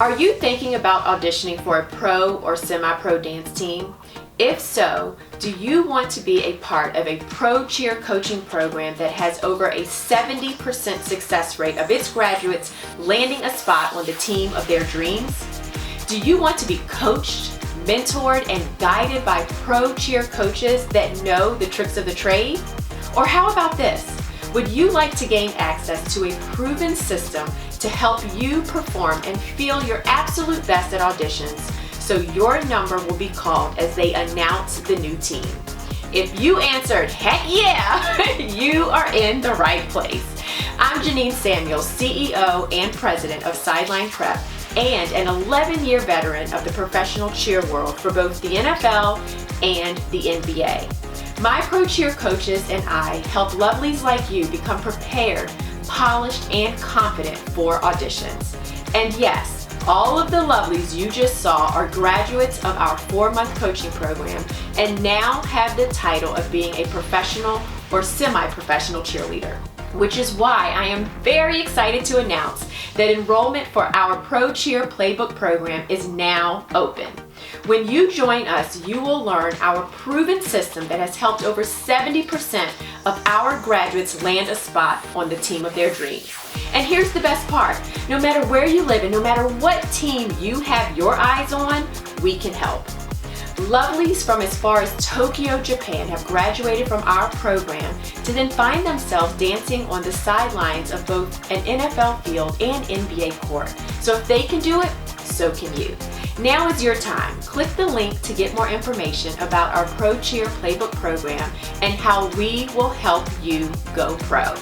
Are you thinking about auditioning for a pro or semi-pro dance team? If so, do you want to be a part of a Pro Cheer coaching program that has over a 70% success rate of its graduates landing a spot on the team of their dreams? Do you want to be coached, mentored, and guided by Pro Cheer coaches that know the tricks of the trade? Or how about this? Would you like to gain access to a proven system to help you perform and feel your absolute best at auditions so your number will be called as they announce the new team? If you answered, heck yeah, you are in the right place. I'm Janine Samuels, CEO and President of Sideline Prep and an 11-year veteran of the professional cheer world for both the NFL and the NBA. My Pro Cheer coaches and I help lovelies like you become prepared, polished, and confident for auditions. And yes, all of the lovelies you just saw are graduates of our 4-month coaching program and now have the title of being a professional or semi-professional cheerleader. Which is why I am very excited to announce that enrollment for our Pro Cheer Playbook Program is now open. When you join us, you will learn our proven system that has helped over 70% of our graduates land a spot on the team of their dreams. And here's the best part, no matter where you live and no matter what team you have your eyes on, we can help. Lovelies from as far as Tokyo, Japan have graduated from our program to then find themselves dancing on the sidelines of both an NFL field and NBA court. So if they can do it, so can you. Now is your time. Click the link to get more information about our Pro Cheer Playbook program and how we will help you go pro.